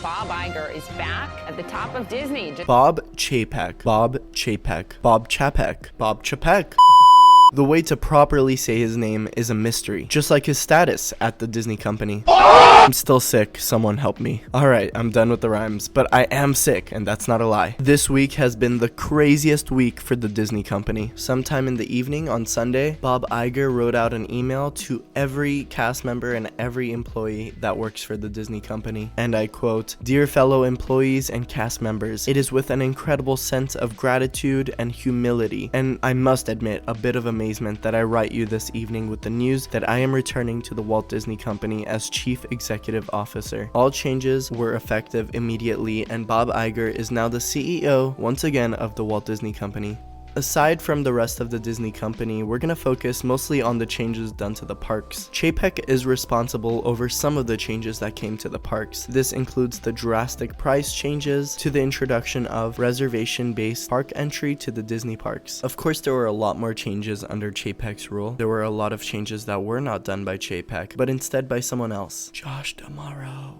Bob Iger is back at the top of Disney. Bob Chapek. Bob Chapek. Bob Chapek. Bob Chapek. The way to properly say his name is a mystery, just like his status at the Disney Company. I'm still sick, someone help me. Alright, I'm done with the rhymes, but I am sick, and that's not a lie. This week has been the craziest week for the Disney Company. Sometime in the evening on Sunday, Bob Iger wrote out an email to every cast member and every employee that works for the Disney Company. And I quote, "Dear fellow employees and cast members, it is with an incredible sense of gratitude and humility, and I must admit a bit of amazement that I write you this evening with the news that I am returning to the Walt Disney Company as Chief Executive Officer. All changes were effective immediately, and Bob Iger is now the CEO once again of the Walt Disney Company." Aside from the rest of the Disney Company, we're gonna focus mostly on the changes done to the parks. Chapek is responsible over some of the changes that came to the parks. This includes the drastic price changes to the introduction of reservation-based park entry to the Disney parks. Of course, there were a lot more changes under Chapek's rule. There were a lot of changes that were not done by Chapek, but instead by someone else. Josh D'Amaro.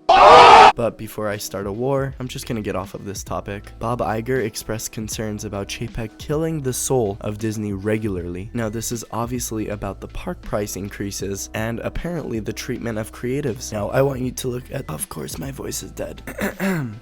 But before I start a war, I'm just gonna get off of this topic. Bob Iger expressed concerns about Chapek killing the soul of Disney regularly. Now, this is obviously about the park price increases and apparently the treatment of creatives. Now, I want you to look at, of course my voice is dead.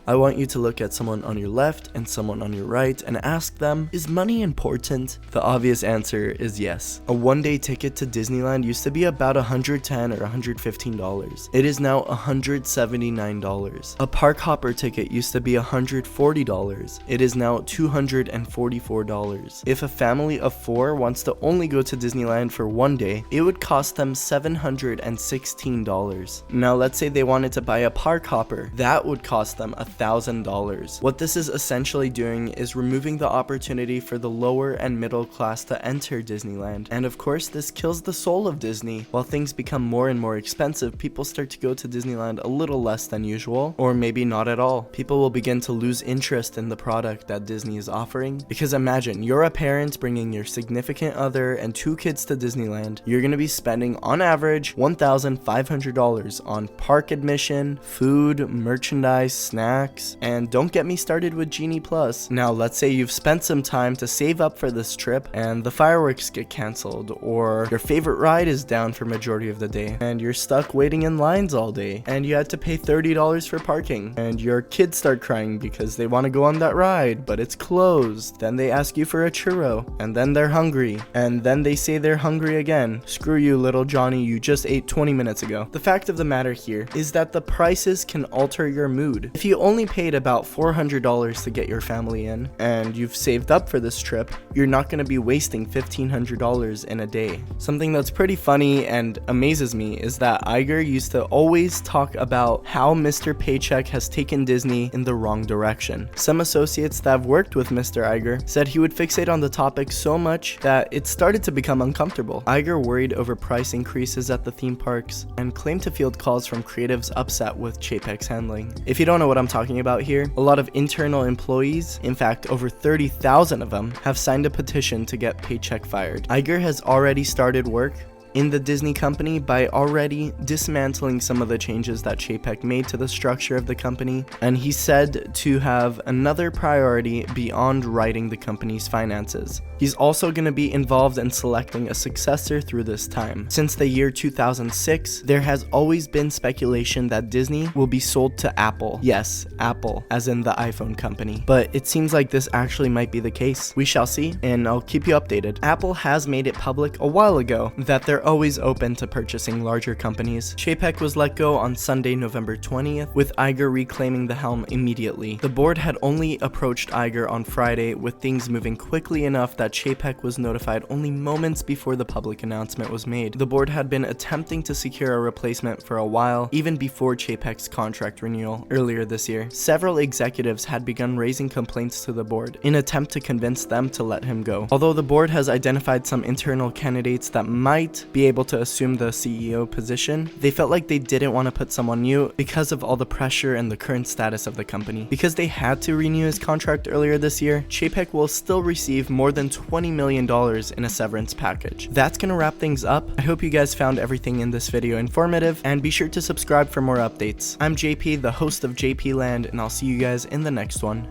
I want you to look at someone on your left and someone on your right and ask them, is money important? The obvious answer is yes. A one-day ticket to Disneyland used to be about $110 or $115. It is now $179. A park hopper ticket used to be $140. It is now $244. If a family of 4 wants to only go to Disneyland for one day, it would cost them $716. Now let's say they wanted to buy a park hopper, that would cost them $1,000. What this is essentially doing is removing the opportunity for the lower and middle class to enter Disneyland. And of course, this kills the soul of Disney. While things become more and more expensive, people start to go to Disneyland a little less than usual, or maybe not at all. People will begin to lose interest in the product that Disney is offering. Because imagine, you're a parent bringing your significant other and 2 kids to Disneyland. You're going to be spending on average $1,500 on park admission, food, merchandise, snacks, and don't get me started with Genie Plus. Now let's say you've spent some time to save up for this trip and the fireworks get canceled, or your favorite ride is down for majority of the day and you're stuck waiting in lines all day and you had to pay $30 for parking, and your kids start crying because they want to go on that ride but it's closed. Then they ask you for a churro, and then they're hungry, and then they say they're hungry again. Screw you, little Johnny, you just ate 20 minutes ago. The fact of the matter here is that the prices can alter your mood. If you only paid about $400 to get your family in, and you've saved up for this trip, you're not going to be wasting $1,500 in a day. Something that's pretty funny and amazes me is that Iger used to always talk about how Mr. Paycheck has taken Disney in the wrong direction. Some associates that have worked with Mr. Iger said he would fixate on the topic so much that it started to become uncomfortable. Iger worried over price increases at the theme parks and claimed to field calls from creatives upset with Chapek's handling. If you don't know what I'm talking about here, a lot of internal employees, in fact over 30,000 of them, have signed a petition to get Paycheck fired. Iger has already started work in the Disney Company by already dismantling some of the changes that Chapek made to the structure of the company, and he said to have another priority beyond writing the company's finances. He's also going to be involved in selecting a successor through this time. Since the year 2006, there has always been speculation that Disney will be sold to Apple. Yes, Apple, as in the iPhone company. But it seems like this actually might be the case. We shall see, and I'll keep you updated. Apple has made it public a while ago that they're always open to purchasing larger companies. Chapek was let go on Sunday, November 20th, with Iger reclaiming the helm immediately. The board had only approached Iger on Friday, with things moving quickly enough that Chapek was notified only moments before the public announcement was made. The board had been attempting to secure a replacement for a while, even before Chapek's contract renewal earlier this year. Several executives had begun raising complaints to the board in an attempt to convince them to let him go. Although the board has identified some internal candidates that might be able to assume the CEO position, they felt like they didn't want to put someone new because of all the pressure and the current status of the company. Because they had to renew his contract earlier this year, Chapek will still receive more than $20 million in a severance package. That's gonna wrap things up. I hope you guys found everything in this video informative, and be sure to subscribe for more updates. I'm JP, the host of JP Land, and I'll see you guys in the next one.